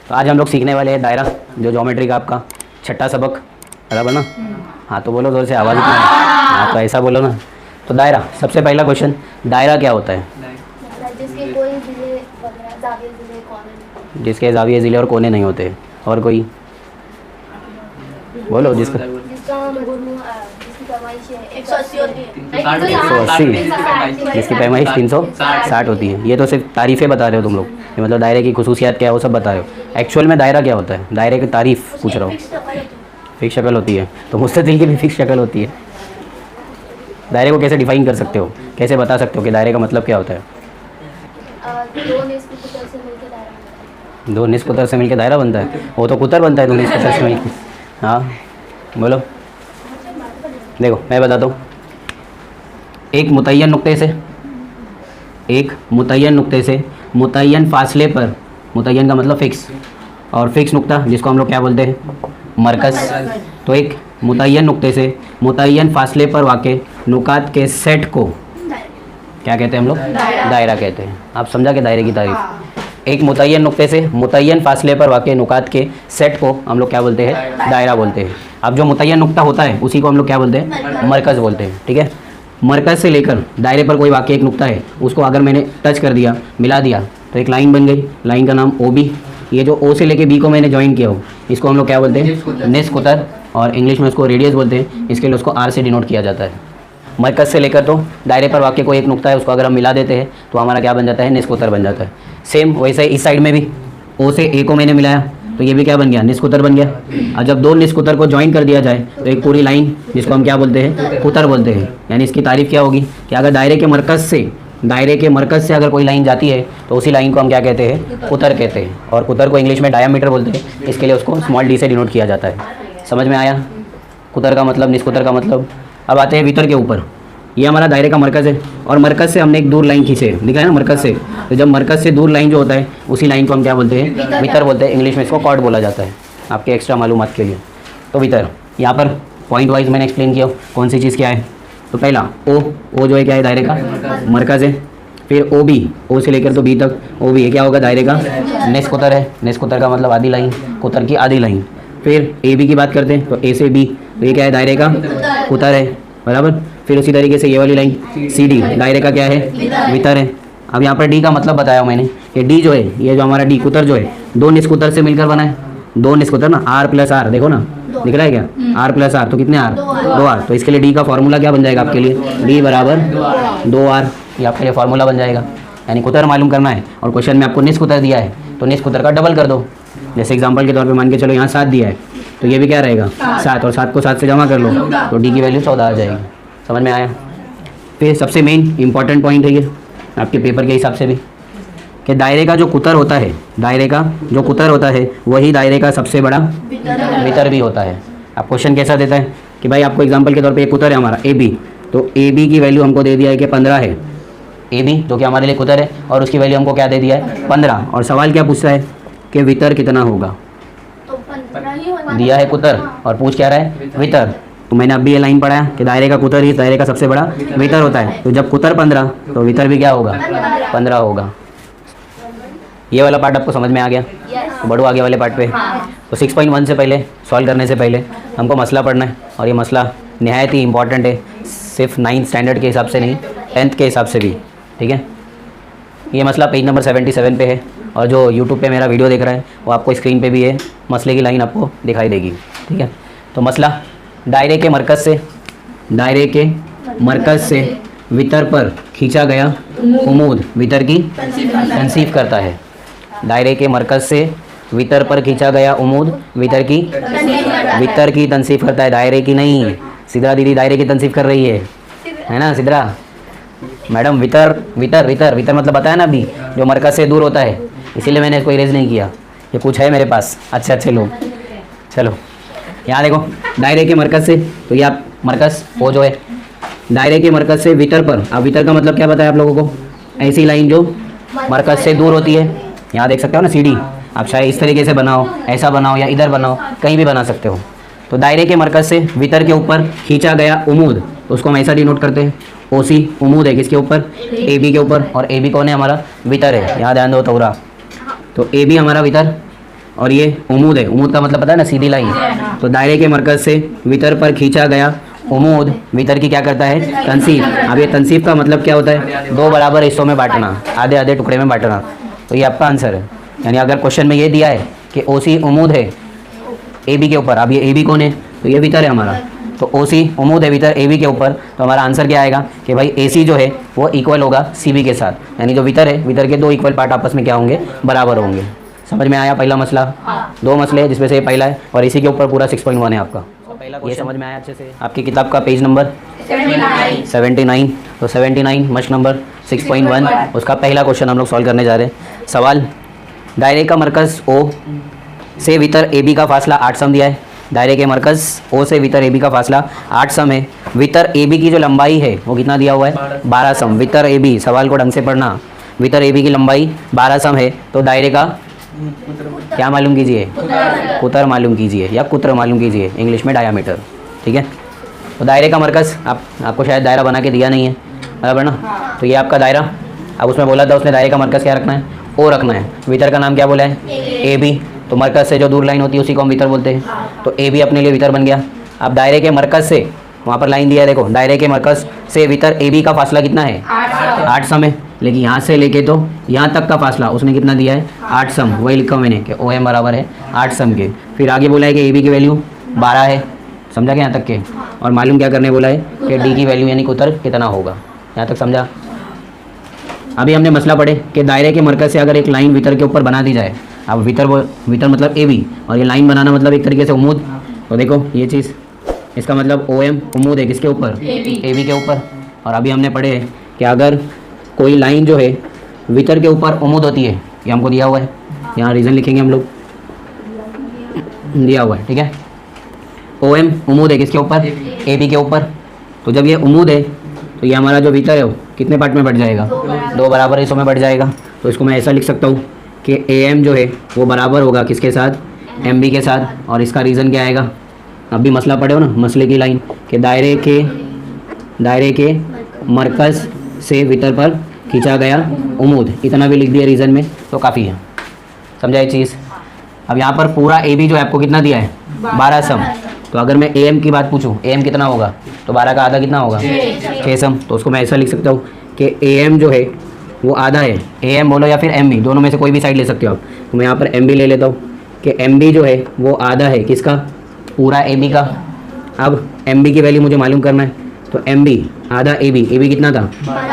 तो आज हम लोग सीखने वाले हैं दायरा, जो ज्योमेट्री का आपका छठा सबक, बराबर ना। हाँ तो बोलो जोर से, आवाज़ इतना है। हाँ तो ऐसा बोलो ना। तो दायरा, सबसे पहला क्वेश्चन, दायरा क्या होता है? जिसके जाविये ज़िले और कोने नहीं होते। और कोई बोलो जिसका 180, जिसकी पैमाइश 360 होती है। ये तो सिर्फ तारीफ़ें बता रहे हो तुम लोग, ये मतलब दायरे की खुसूसियात क्या है वो सब बता रहे हो। एक्चुअल में दायरा क्या होता है? दायरे की तारीफ़ पूछ रहा हूँ। फिक्स शक्ल होती है, तो मुस्ततिल की भी फिक्स शक्ल होती है। दायरे को कैसे डिफाइन कर सकते हो, कैसे बता सकते हो कि दायरे का मतलब क्या होता है? दो निस्फ कुतर से मिलकर दायरा बनता है। वो तो कुतर बनता है दो निस्फ कुतर से मिलकर। हाँ बोलो। देखो मैं बताता हूँ, एक मुतय्यन नुक्ते से मुतय्यन फासले पर, मुतय्यन का मतलब फिक्स, और फिक्स नुक्ता जिसको हम लोग क्या बोलते हैं? मरकज़। तो एक मुतय्यन नुक्ते से मुतय्यन फासले पर वाक़े नुकात के सेट को क्या कहते हैं हम लोग? दायरा कहते हैं। आप समझा के दायरे की तारीफ? एक मुतय्यन नुक्ते से मुतय्यन फासले पर वाक़े नुकात के सेट को हम लोग क्या बोलते हैं? दायरा बोलते हैं। अब जो मुतय्यन नुक्ता होता है उसी को हम लोग क्या बोलते हैं? मरकज़ बोलते हैं। ठीक है, मरकज़ से लेकर दायरे पर कोई वाक़ई एक नुक्ता है, उसको अगर मैंने टच कर दिया, मिला दिया, तो एक लाइन बन गई। लाइन का नाम OB। ये जो O से लेके B को मैंने ज्वाइन किया हो, इसको हम लोग क्या बोलते हैं? निस्फ कुतर, और इंग्लिश में उसको रेडियस बोलते हैं। इसके लिए उसको R से डिनोट किया जाता है। मरकज़ से लेकर तो दायरे पर वाक़ई कोई एक नुक्ता है, उसको अगर हम मिला देते हैं तो हमारा क्या बन जाता है? निस्फ कुतर बन जाता है। सेम वैसे इस साइड में भी O से A को मैंने मिलाया तो ये भी क्या बन गया? निस्फ कुतर बन गया। और जब दो निस्फ कुतर को ज्वाइन कर दिया जाए तो एक पूरी लाइन, जिसको हम क्या बोलते हैं? कुतर बोलते हैं। यानी इसकी तारीफ़ क्या होगी कि अगर दायरे के मरकज़ से अगर कोई लाइन जाती है तो उसी लाइन को हम क्या कहते हैं? कुतर कहते हैं। और कुतर को इंग्लिश में डायामीटर बोलते हैं। इसके लिए उसको स्मॉल d से डिनोट किया जाता है। समझ में आया? कुतर का मतलब, निस्फ कुतर का मतलब। अब आते हैं वितर के ऊपर। ये हमारा दायरे का मरकज़ है, और मरकज़ से हमने एक दूर लाइन खींचे, दिखा है ना मरकज़ से। तो जब मरकज़ से दूर लाइन जो होता है उसी लाइन को हम क्या बोलते हैं? वितर बोलते हैं। इंग्लिश में इसको कॉर्ड बोला जाता है, आपके एक्स्ट्रा मालूमात के लिए। तो वितर, यहाँ पर पॉइंट वाइज मैंने एक्सप्लेन किया कौन सी चीज़ क्या है। तो पहला ओ जो है क्या है? दायरे का मरकज़ है। फिर OB, O से लेकर तो B तक OB ये क्या होगा? दायरे का निस्फ कुतर है। निस्फ कुतर का मतलब आधी लाइन, कुतर की आधी लाइन। फिर AB की बात करते हैं तो A से B, तो ये क्या है? दायरे का कुतर है, बराबर। फिर उसी तरीके से ये वाली लाइन CD दायरे का क्या है? वितर है। अब यहाँ पर D का मतलब बताया मैंने, ये D जो है, ये जो हमारा D कुतर जो है, दो निस्फ कुतर से मिलकर बना है। दो निस्फ कुतर ना, R प्लस R, देखो ना दिख रहा है क्या? R प्लस R, तो कितने R? 2R। तो इसके लिए D का फॉर्मूला क्या बन जाएगा आपके लिए? D बराबर 2R। ये आपके लिए फार्मूला बन जाएगा। यानी कुतर मालूम करना है और क्वेश्चन में आपको निस्फ कुतर दिया है तो निस्फ कुतर का डबल कर दो। जैसे एग्जांपल के तौर पे मान के चलो यहाँ 7 दिया है तो ये भी क्या रहेगा? 7, और 7 को 7 से जमा कर लो तो D की वैल्यू 14 आ जाएगी। समझ में आया? फिर सबसे मेन इंपॉर्टेंट पॉइंट है ये आपके पेपर के हिसाब से भी, कि दायरे का जो कुतर होता है, दायरे का जो कुतर होता है वही दायरे का सबसे बड़ा वितर भी होता है। आप क्वेश्चन कैसा देता है कि भाई आपको एग्जांपल के तौर पे एक कुतर है हमारा AB, तो AB की वैल्यू हमको दे दिया है कि 15 है। AB जो कि हमारे लिए कुतर है, और उसकी वैल्यू हमको क्या दे दिया है? 15। और सवाल क्या पूछता है कि वितर कितना होगा? दिया है कुतर और पूछ क्या रहा है? वितर। तो मैंने अभी ये लाइन पढ़ा है कि दायरे का कुतर ही दायरे का सबसे बड़ा वितर होता है। तो जब कुतर 15 तो वितर भी क्या होगा? 15 होगा। ये वाला पार्ट आपको समझ में आ गया? तो बढ़ो आगे वाले पार्ट पे। तो 6.1 से पहले, सॉल्व करने से पहले हमको मसला पढ़ना है, और ये मसला नहायत ही इंपॉर्टेंट है, सिर्फ 9th स्टैंडर्ड के हिसाब से नहीं, 10th के हिसाब से भी। ठीक है, ये मसला पेज नंबर 77 पे है, और जो यूट्यूब पे मेरा वीडियो देख रहा है वो आपको स्क्रीन पे भी है, मसले की लाइन आपको दिखाई देगी। ठीक है, तो मसला, दायरे के मरकज़ से वितर पर खींचा गया उमूद वितर की तनसीफ करता है। दायरे के मरकज़ से वितर पर खींचा गया उमूद वितर की तनसीफ करता है, दायरे की नहीं। सिद्रा दीदी दायरे की तनसीफ कर रही है ना सिद्रा मैडम? वितर मतलब बताया ना अभी, जो मरकज़ से दूर होता है, इसीलिए मैंने इसको इरेज नहीं किया। ये कुछ है मेरे पास अच्छे लोग। चलो यहाँ देखो, दायरे के मरकज़ से, तो ये आप मरकज़ वो जो है दायरे के मरकज़ से वितर पर, अब वितर का मतलब क्या बताया आप लोगों को? ऐसी लाइन जो मरकज़ से दूर होती है। यहाँ देख सकते हो ना CD, आप चाहे इस तरीके से बनाओ, ऐसा बनाओ, या इधर बनाओ, कहीं भी बना सकते हो। तो दायरे के मरकज़ से वितर के ऊपर खींचा गया उमूद, तो उसको हम ऐसा डिनोट करते हैं OC। उमूद है किसके ऊपर? AB के ऊपर, और AB कौन है? हमारा वितर है। यहाँ ध्यान दो तोरा, तो AB हमारा वितर, और ये उमूद है। उमूद का मतलब पता है ना, सीधी लाइन। तो दायरे के मरकज से वितर पर खींचा गया उमूद वितर की क्या करता है, तनसीब। अब ये तनसीब का मतलब क्या होता है, दो बराबर हिस्सों में बांटना, आधे आधे टुकड़े में बांटना। तो ये आपका आंसर है। यानी अगर क्वेश्चन में ये दिया है कि ओसी उमूद है ए बी के ऊपर, अब ये ए बी कौन है, तो ये वितर है हमारा। तो ओसी उमूद है वितर ए बी के ऊपर, तो हमारा आंसर क्या आएगा कि भाई ए सी जो है वो इक्वल होगा सी बी के साथ। यानी जो वितर है, वितर के दो इक्वल पार्ट आपस में क्या होंगे, बराबर होंगे। समझ में आया पहला मसला? दो मसले जिसमें से ये पहला है, और इसी के ऊपर पूरा 6.1 है आपका। ये समझ में आया अच्छे से? आपकी किताब का पेज नंबर 79। तो 79 मश्क नंबर 6.1, उसका पहला क्वेश्चन हम लोग सॉल्व करने जा रहे हैं। सवाल, दायरे का मरकज़ ओ से वितर ए बी का फासला 8 सम दिया है। दायरे के मरकज़ ओ से वितर ए बी का फासला 8 सम है। वितर ए बी की जो लंबाई है वो कितना दिया हुआ है, 12 सम। वितर ए बी, सवाल को ढंग से पढ़ना, वितर ए बी की लंबाई 12 सम है। तो दायरे का क्या मालूम कीजिए, कुतर मालूम कीजिए, या कुत्र मालूम कीजिए, इंग्लिश में डायामीटर। ठीक है। तो दायरे का मरकज़ आपको शायद दायरा बना के दिया नहीं है, बराबर ना। तो ये आपका दायरा, अब उसमें बोला था उसने दायरे का मरकज़ क्या रखना है, ओ रखना है। वितर का नाम क्या बोला है, ए बी। तो मरकज़ से जो दूर लाइन होती है उसी को हम वितर बोलते हैं। तो ए बी अपने लिए वितर बन गया। अब दायरे के मरकज़ से, वहाँ पर लाइन दिया है देखो, दायरे के मरकज़ से वितर ए बी का फासला कितना है, 8 सम है। लेकिन यहाँ से लेके तो यहाँ तक का फासला उसने कितना दिया है, 8 सम। वही लिखा मैंने कि ओ एम बराबर है 8 सम के। फिर आगे बोला है कि ए बी की वैल्यू 12 है, समझा क्या यहाँ तक के। और मालूम क्या करने बोला है कि डी की वैल्यू यानी कुतर कितना होगा। यहाँ तक समझा? अभी हमने मसला पढ़े कि दायरे के मरकज़ से अगर एक लाइन वितर के ऊपर बना दी जाए, अब वितर मतलब ए बी, और ये लाइन बनाना मतलब एक तरीके से उमूद। तो देखो ये चीज़, इसका मतलब ओ एम उमूद है किसके ऊपर, ए बी के ऊपर। और अभी हमने पढ़े कि अगर कोई लाइन जो है वितर के ऊपर उमूद होती है, ये हमको दिया हुआ है, यहाँ रीज़न लिखेंगे हम लोग, दिया हुआ है। ठीक है। ओ एम उमूद है किसके ऊपर, ए बी के ऊपर। तो जब ये उमूद है तो ये हमारा जो वितर है वो कितने पार्ट में बढ़ जाएगा, दो बराबर हिस्सों में बढ़ जाएगा। तो इसको मैं ऐसा लिख सकता हूँ कि ए एम जो है वो बराबर होगा किसके साथ, एम बी के साथ। और इसका रीज़न क्या आएगा, अभी मसला पढ़े हो ना, मसले की लाइन कि दायरे के मरकज़ से वितर पर खींचा गया उमूद, इतना भी लिख दिया रीज़न में तो काफ़ी है। समझा ये चीज़? अब यहाँ पर पूरा ए बी जो है आपको कितना दिया है, 12 सम। तो अगर मैं ए एम की बात पूछूँ, ए एम कितना होगा, तो 12 का आधा कितना होगा, 6 सम। तो उसको मैं ऐसा लिख सकता हूँ कि ए एम जो है वो आधा है, ए एम बोलो या फिर एम बी, दोनों में से कोई भी साइड ले सकते हो आप। तो मैं यहाँ पर एम बी ले लेता हूँ कि एम बी जो है वो आधा है किसका, पूरा ए बी का। अब एम बी की वैल्यू मुझे मालूम करना है, तो एम बी आधा ए बी कितना था,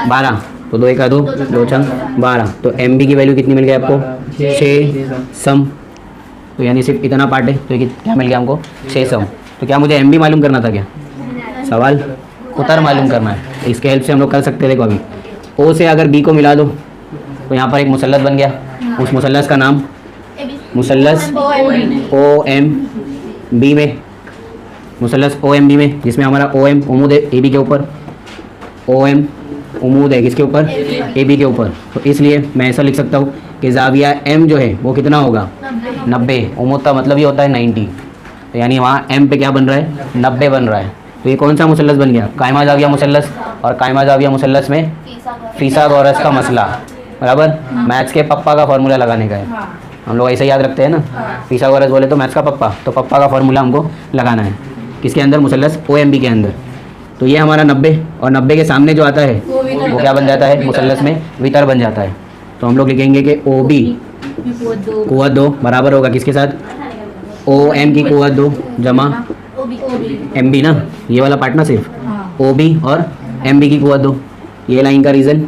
12। तो 2 1 2 2 6 12। तो एम बी की वैल्यू कितनी मिल गई आपको, 6 सम। तो यानी सिर्फ इतना पार्ट है, तो क्या मिल गया हमको, 6 सम। तो क्या मुझे एम बी मालूम करना था क्या, सवाल कुतर मालूम करना है। इसके हेल्प से हम लोग कर सकते हैं। देखो अभी ओ से अगर बी को मिला दो तो यहाँ पर एक मुसल्लस बन गया। उस मुसल्लस का नाम मुसल्लस ओ एम बी में, मुसल्लस ओ एम बी में, जिसमें हमारा ओ एम उमूद है ए बी के ऊपर, ओ एम उमूद है किसके ऊपर, ए बी के ऊपर। तो इसलिए मैं ऐसा लिख सकता हूँ कि ज़ाविया एम जो है वो कितना होगा, 90। उमूद का मतलब ये होता है 90। तो यानी वहाँ एम पे क्या बन रहा है, 90 बन रहा है। तो ये कौन सा मुसल्लस बन गया, कायमा ज़ाविया मुसल्लस। और कायमा ज़ाविया मुसल्लस में फिसागोरस का मसला, बराबर। मैथ्स के पप्पा का फॉर्मूला लगाने का है, हम लोग ऐसे याद रखते हैं ना, फिसागोरस बोले तो मैथ्स का पप्पा, तो पप्पा का फॉर्मूला हमको लगाना है किसके अंदर, मुसल्लस ओ एम बी के अंदर। तो ये हमारा 90, और 90 के सामने जो आता है वो क्या बन जाता है, मुसल्लस में वितर बन जाता है। तो हम लोग लिखेंगे कि ओ बी कुव्वत 2 बराबर होगा किसके साथ, ओ एम की कुव्वत 2 जमा एम बी ना, ये वाला पार्ट ना, सिर्फ ओ बी और एम बी की कुव्वत 2। ये लाइन का रीज़न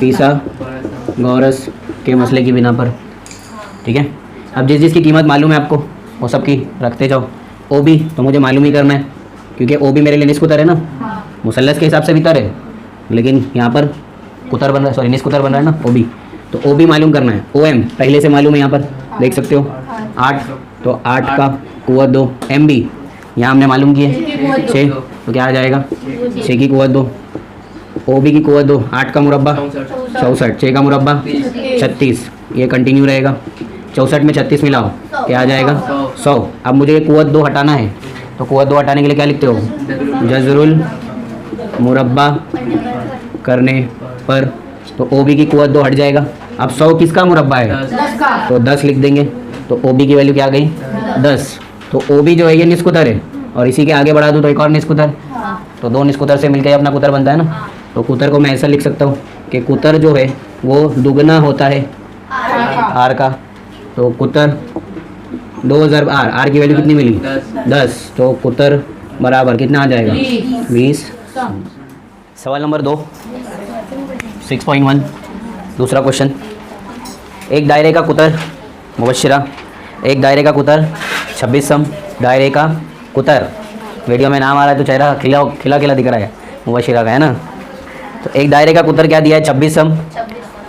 फिसागोरस के मसले की बिना पर। ठीक है। अब जिस जिसकी कीमत मालूम है आपको वो सब की रखते जाओ। ओ बी तो मुझे मालूम ही करना है, क्योंकि ओ बी मेरे लिए निस्कुतर है ना, मुसल्लस के हिसाब से वितर है, लेकिन यहाँ पर कुतर बन रहा है, सॉरी निस्कुतर बन रहा है ना, ओ बी। तो ओ बी मालूम करना है। ओ एम पहले से मालूम है, यहाँ पर देख सकते हो 8, तो 8 का कुव्वत 2। एम बी यहाँ हमने मालूम किए 6, तो क्या आ जाएगा, 6 की कुव्वत 2। ओ बी की कुव्वत 2, 8 का मुरब्बा 64, 6 का मुरब्बा 36, ये कंटिन्यू रहेगा। 64 में 36 मिलाओ क्या आ जाएगा, 100। अब मुझे ये कुव्वत 2 हटाना है, तो कुव्वत 2 हटाने के लिए क्या लिखते हो, जज़रुल मुरब्बा करने पर तो ओ बी की कुव्वत 2 हट जाएगा। अब 100 किसका मुरब्बा है? 10 का। तो 10 लिख देंगे। तो ओ बी की वैल्यू क्या आ गई? 10। तो ओ बी जो है ये निस्कुतर है, और इसी के आगे बढ़ा दूँ तो एक और निस्कुतर, तो 2 निस्कुतर से मिलकर अपना कुतर बनता है ना। तो कुतर को मैं ऐसा लिख सकता हूँ कि कुतर जो है वो दुगना होता है आर का। तो कुतर 2 ज़रब आर, आर की वैल्यू कितनी मिली? 10। तो कुतर बराबर कितना आ जाएगा? 20। सवाल नंबर 2 6.1 दूसरा क्वेश्चन। एक दायरे का कुतर मुबश्शिरा, एक दायरे का कुतर 26 सम, दायरे का कुतर, वीडियो में नाम आ रहा है तो चेहरा खिला खिला खिला दिख रहा है, मुबश्शिरा का है ना। तो एक दायरे का कुतर क्या दिया है? 26 सम,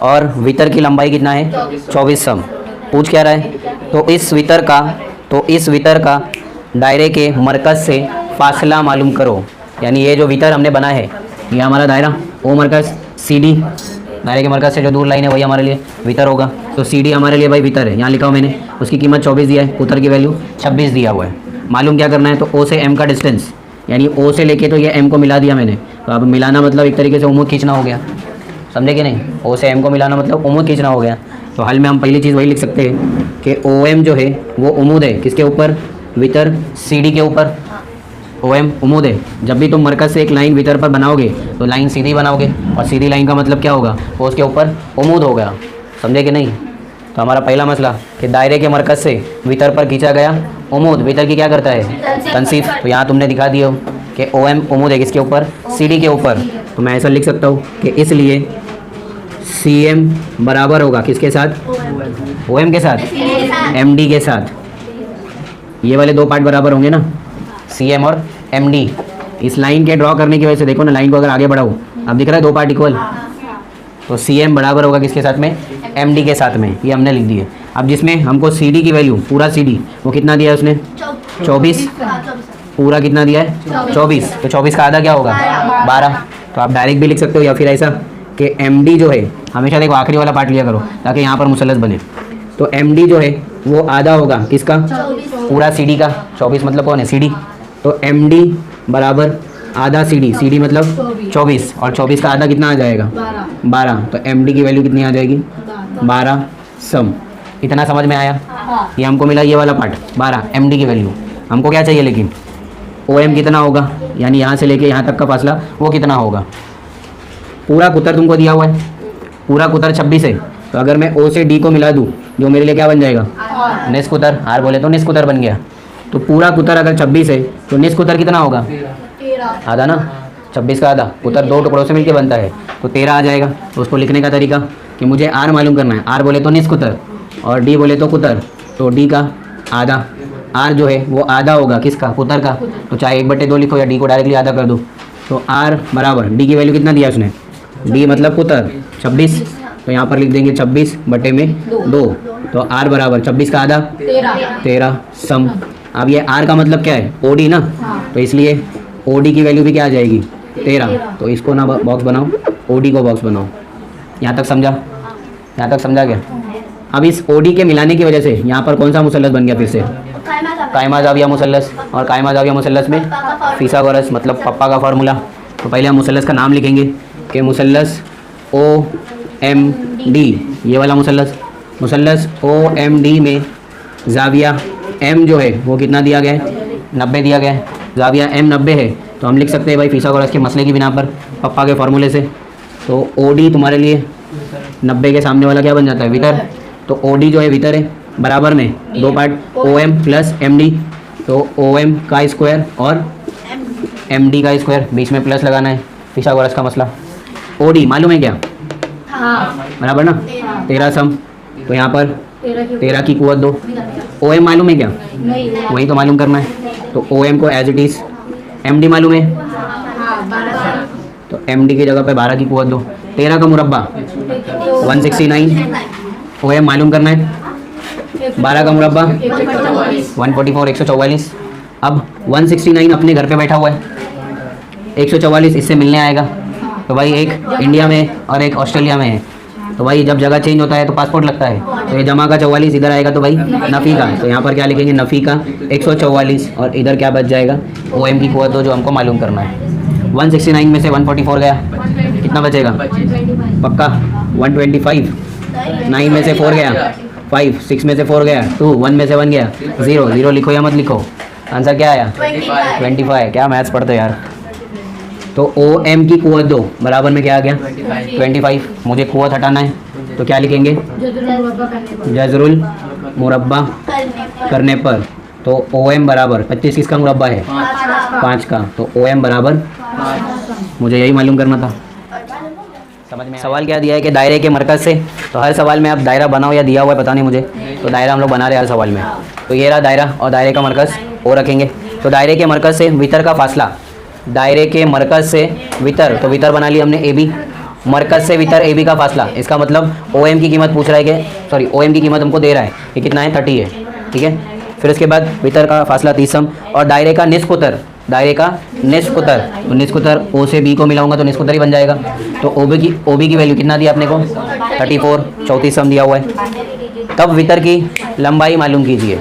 और वितर की लंबाई कितना है? 24 सम। पूछ क्या रहा है? तो इस वितर का दायरे के मरकज़ से फासला मालूम करो। यानी ये जो वितर हमने बना है, ये हमारा दायरा, ओ मरकज़ सी डी, दायरे के मरकज़ से जो दूर लाइन है वही हमारे लिए वितर होगा। तो सी डी हमारे लिए भाई वितर है, यहाँ लिखा हुआ मैंने। उसकी कीमत 24 दिया है, कुतर की वैल्यू 26 दिया हुआ है। मालूम क्या करना है? तो ओ से एम का डिस्टेंस, यानी ओ से लेके तो ये एम को मिला दिया मैंने। तो अब मिलाना मतलब एक तरीके से उम्मीद खींचना हो गया, समझे कि नहीं? ओ से एम को मिलाना मतलब उम्मीद खींचना हो गया। तो हल में हम पहली चीज़ वही लिख सकते हैं कि ओ एम जो है वो उम्मीद है किसके ऊपर? वितर सी डी के ऊपर। ओ एम उम्मीद है। जब भी तुम मरकज़ से एक लाइन वितर पर बनाओगे तो लाइन सीधी बनाओगे, और सीधी लाइन का मतलब क्या होगा? वो उसके ऊपर उम्मीद होगा, समझे कि नहीं? तो हमारा पहला मसला कि दायरे के मरकज़ से वितर पर खींचा गया उम्मीद, वितर की क्या करता है? तनसीफ। तो यहाँ तुमने दिखा दिया हो कि ओ एम उम्मीद है किसके ऊपर? सी डी के ऊपर। तो मैं ऐसा लिख सकता हूँ कि इसलिए सी एम बराबर होगा किसके साथ? ओ एम के साथ, एम डी के साथ। ये वाले 2 पार्ट बराबर होंगे ना, सी एम और एम डी। इस लाइन के ड्रॉ करने की वजह से देखो ना, लाइन को अगर आगे बढ़ाओ, अब दिख रहा है 2 पार्ट इक्वल। तो सी एम बराबर होगा किसके साथ में? एम डी के साथ में। ये हमने लिख दिए। अब जिसमें हमको सी डी की वैल्यू, पूरा सी डी वो कितना दिया है उसने? 24। पूरा कितना दिया है? 24। तो 24 का आधा क्या होगा? 12। तो आप डायरेक्ट भी लिख सकते हो, या फिर ऐसा कि एम डी जो है, हमेशा देखो आखिरी वाला पार्ट लिया करो ताकि यहाँ पर मुसल्लस बने। तो एम डी जो है वो आधा होगा किसका? पूरा सी डी का। 24 मतलब कौन है? C D. तो एम डी बराबर आधा सी डी, सी डी मतलब 24, और 24 का आधा कितना आ जाएगा? 12। तो एम डी की वैल्यू कितनी आ जाएगी? 12 सम। इतना समझ में आया? ये हमको मिला ये वाला पार्ट 12 एम डी की वैल्यू। हमको क्या चाहिए लेकिन? ओ एम कितना होगा, यानी यहाँ से लेके यहाँ तक का फासला वो कितना होगा? पूरा कुतर तुमको दिया हुआ है, पूरा कुतर 26 है। तो अगर मैं ओ से डी को मिला दूँ जो मेरे लिए क्या बन जाएगा? निस कुतर। आर बोले तो निस कुतर बन गया। तो पूरा कुतर अगर 26 है तो निस कुतर कितना होगा? आधा ना। 26 का आधा, कुतर 2 टुकड़ों से मिलकर बनता है, तो 13 आ जाएगा। तो उसको लिखने का तरीका कि मुझे आर मालूम करना है। आर बोले तो निस कुतर और डी बोले तो कुतर, तो डी का आधा। आर जो है वो आधा होगा किसका? कुतर का। तो चाहे 1/2 लिखो या डी को डायरेक्टली आधा कर दो। तो आर बराबर, डी की वैल्यू कितना दिया उसने? डी मतलब कुतर 26। तो यहाँ पर लिख देंगे 26/2। तो आर बराबर 26 का आधा 13 सम। अब ये आर का मतलब क्या है? ओ डी ना। तो इसलिए ओ डी की वैल्यू भी क्या आ जाएगी? 13। तो इसको ना बॉक्स बनाओ, ओ डी को बॉक्स बनाओ। यहाँ तक समझा? यहाँ तक समझा क्या? अब इस ओ डी के मिलाने की वजह से यहाँ पर कौन सा मुसल्लस बन गया? फिर से कायमा जाविया मुसल्लस। और कायमा जाविया मुसल्लस में फिसागोरस मतलब पप्पा का फार्मूला। तो पहले हम मुसल्लस का नाम लिखेंगे कि मुसल्लस ओ एम डी, ये वाला मुसल्लस। मुसल्लस ओ एम डी में जाविया एम जो है वो कितना दिया गया है? 90 दिया गया है। जाविया एम 90 है, तो हम लिख सकते हैं भाई फिसागोरस के मसले की बिना पर पप्पा के फार्मूले से। तो ओ डी तुम्हारे लिए 90 के सामने वाला क्या बन जाता है? वितर। तो ओ डी जो है वितर है, बराबर में 2 part O M plus M D. तो ओ एम का स्क्वायर और एम डी का स्क्वायर, बीच में प्लस लगाना है, फिसागोरस का मसला। ओ डी मालूम है क्या? बराबर ना, 13 सम। तो यहाँ पर 13 की कुव्वत 2। ओ एम मालूम है क्या? वही तो मालूम करना है। तो ओ एम को as it is, M D मालूम है तो एम डी की जगह पे 12 की कुव्वत 2। 13 का मुरब्बा 169। ओ एम मालूम करना है। 12 का मुरब्बा 144, 144। अब 169 अपने घर पे बैठा हुआ है, 144 इससे मिलने आएगा। तो भाई एक इंडिया में और एक ऑस्ट्रेलिया में है, तो भाई जब जगह चेंज होता है तो पासपोर्ट लगता है। तो ये जमा का 44 इधर आएगा तो भाई नफ़ी का। तो यहाँ पर क्या लिखेंगे? नफ़ी का 144, और इधर क्या बच जाएगा? ओ एम की कुव्वत 2 जो हमको मालूम करना है। 169 में से 144 गया, कितना बचेगा? पक्का 125। 9 में से 4 गया 5, 6 में से 4 गया 2, 1 में से 1 गया 0। 0 लिखो या मत लिखो, आंसर क्या आया? 25। क्या मैथ्स पढ़ते हो यार। तो ओ एम की कुव्वत दो बराबर में क्या आ गया? 25। मुझे कुव्वत हटाना है तो क्या लिखेंगे? जजरुल मुरब्बा करने पर। तो ओ एम बराबर 25 किसका मुरब्बा है? 5 का। तो ओ एम बराबर, मुझे यही मालूम करना था। समझ में? सवाल क्या दिया है कि दायरे के मरकज़ से, तो हर सवाल में आप दायरा बनाओ या दिया हुआ है पता नहीं मुझे, तो दायरा हम लोग बना रहे हैं हर सवाल में। तो ये रहा दायरा और दायरे का मरकज़ ओ रखेंगे। तो दायरे के मरकज़ से वितर का फासला, दायरे के मरकज़ से वितर, तो वितर बना लिया हमने ए बी। मरकज़ से वितर ए बी का फासला, इसका मतलब ओ एम की कीमत पूछ रहा है कि सॉरी ओ एम की कीमत हमको दे रहा है कि कितना है? 30 है। ठीक है, फिर उसके बाद वितर का फासला 30 सम और दायरे का निस्फ उतर, दायरे का निस्फ उतर। तो निस्फ उतर ओ से बी को मिलाऊंगा तो निस्फ उतर ही बन जाएगा। तो ओ बी की वैल्यू कितना दिया आपने को? 34, 34 सम दिया हुआ है। तब वितर की लंबाई मालूम कीजिए।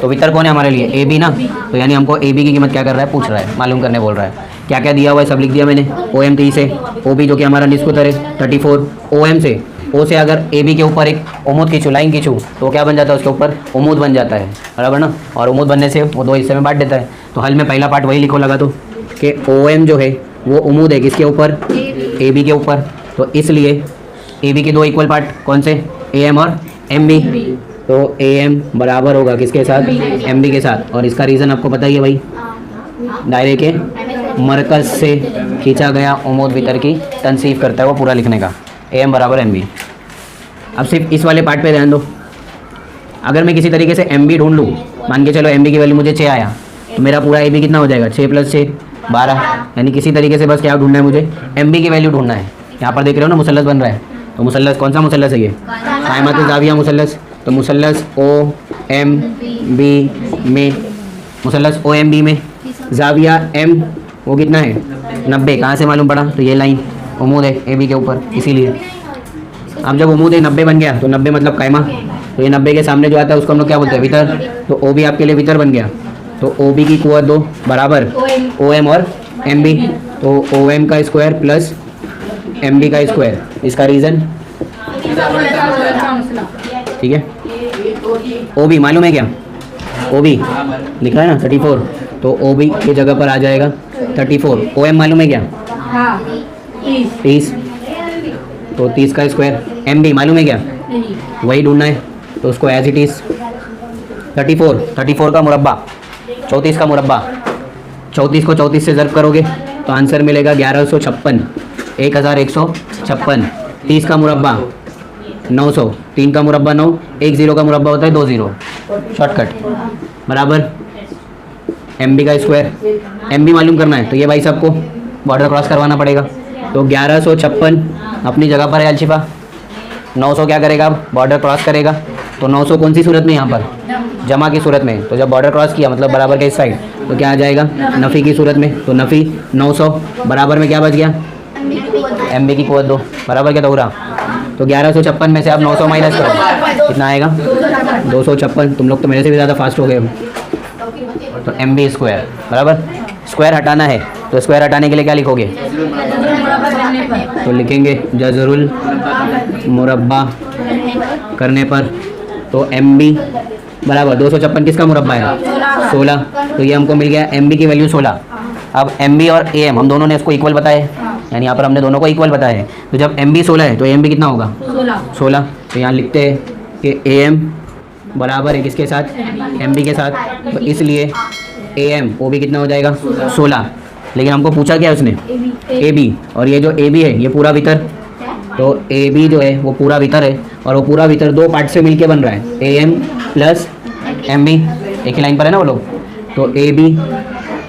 तो वितर कौन है हमारे लिए? ए बी ना। तो यानी हमको ए बी की कीमत क्या कर रहा है? पूछ रहा है, मालूम करने बोल रहा है। क्या क्या दिया हुआ है सब लिख दिया मैंने। ओ एम 30 है, ओ बी जो कि हमारा निस्फ उतर है 34। ओ एम से, ओ से अगर ए बी के ऊपर एक उमूद खींचूँ, लाइन खींचूँ, तो क्या बन जाता है? उसके ऊपर उमूद बन जाता है, बराबर ना। और उमूद बनने से वो 2 हिस्से में बांट देता है। तो हल में पहला पार्ट वही लिखो लगा तो कि ओ एम जो है वो उमूद है किसके ऊपर? ए बी के ऊपर। तो इसलिए ए बी के 2 इक्वल पार्ट कौन से? ए एम और एम बी। तो ए एम बराबर होगा किसके साथ? एम बी के साथ। और इसका रीज़न आपको पता ही है भाई, दायरे के मरकज़ से खींचा गया उमूद वितर की तनसीफ करता है वो पूरा लिखने का। ए एम बराबर एम बी। अब सिर्फ इस वाले पार्ट पे ध्यान दो। अगर मैं किसी तरीके से एम बी ढूंढ लूँ, मान के चलो एम बी की वैल्यू मुझे 6 आया, तो मेरा पूरा ए बी कितना हो जाएगा? 6 + 6 12। यानी किसी तरीके से बस क्या ढूंढना है मुझे? एम बी की वैल्यू ढूंढना है। यहाँ पर देख रहे हो ना मुसल्लस बन रहा है। तो मुसल्लस कौन सा मुसल्लस है ये? कायमतुल ज़ाविया मुसल्लस। तो मुसल्लस ओ एम बी में, मुसल्लस ओ एम बी में ज़ाविया एम वो कितना है? 90। कहाँ से मालूम पड़ा? तो ये लाइन उमूद है ए बी के ऊपर, इसीलिए। अब जब उमूद है 90 बन गया तो 90 मतलब कायमा। तो ये 90 के सामने जो आता है उसको हम लोग क्या बोलते हैं? वितर। तो ओ बी आपके लिए वितर बन गया। तो ओ बी की कुव्वत दो बराबर ओ एम और एम बी। तो ओ एम का स्क्वायर प्लस एम बी का स्क्वायर। इसका रीज़न ठीक है। ओ बी मालूम है क्या? ओ बी लिख रहा है ना 34। तो ओ बी की जगह पर आ जाएगा 34। ओ एम मालूम है क्या? 30। तो 30 का स्क्वायर। एम बी मालूम है क्या? वही ढूंढना है, तो उसको एज इट इज़ 34 का मुरब्बा, 34 का मुरब्बा। 34 को 34 से ज़र्ब करोगे तो आंसर मिलेगा 1156, 1156। 30 का मुरब्बा 900, 3 का मुरब्बा 9, 1 0 का मुरब्बा होता है 2 0, शॉर्टकट बराबर एम बी का स्क्वायर। एम बी मालूम करना है तो ये भाई सबको बॉर्डर क्रॉस करवाना पड़ेगा। तो 1156 अपनी जगह पर है अलशिफा। 900 क्या करेगा? अब बॉर्डर क्रॉस करेगा। तो 900 कौन सी सूरत में? यहाँ पर जमा की सूरत में। तो जब बॉर्डर क्रॉस किया मतलब बराबर के इस साइड, तो क्या आ जाएगा? नफ़ी की सूरत में। तो नफ़ी 900 बराबर में क्या बच गया? एम बी की कुव्वत दो बराबर क्या दोहरा। तो 1156 में से आप 900 माइनस करो, कितना आएगा? 256। तुम लोग तो मेरे से भी ज़्यादा फास्ट हो गए हो। तो एम बी स्क्वायर बराबर, स्क्वायर हटाना है तो स्क्वायर हटाने के लिए क्या लिखोगे? तो लिखेंगे जजरुल मुरब्बा करने पर। तो एम बी बराबर 256 किसका मुरब्बा है? 16। तो ये हमको मिल गया एम बी की वैल्यू 16। अब एम बी और ए एम हम दोनों ने इसको इक्वल बताया है, यानी यहाँ पर हमने दोनों को इक्वल बताया है। तो जब एम बी 16 है तो एम बी कितना होगा? 16। तो यहाँ लिखते हैं कि ए एम बराबर है किसके साथ? एम बी के साथ। तो इसलिए ए एम वो भी कितना हो जाएगा? 16। लेकिन हमको पूछा क्या उसने? A B. और ये जो ए बी है ये पूरा वितर। तो ए बी जो है वो पूरा वितर है और वो पूरा वितर 2 पार्ट से मिलके बन रहा है, A M plus M B. एक ही लाइन पर है ना वो लोग। तो ए बी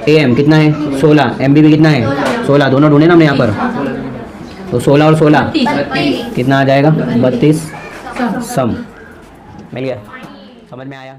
ए एम कितना है? 16। एम बी भी कितना है? 16। दोनों ढूंढे ना हमने यहाँ पर। तो 16 और 16 कितना आ जाएगा? 32 सम। मिल गया? समझ में आया?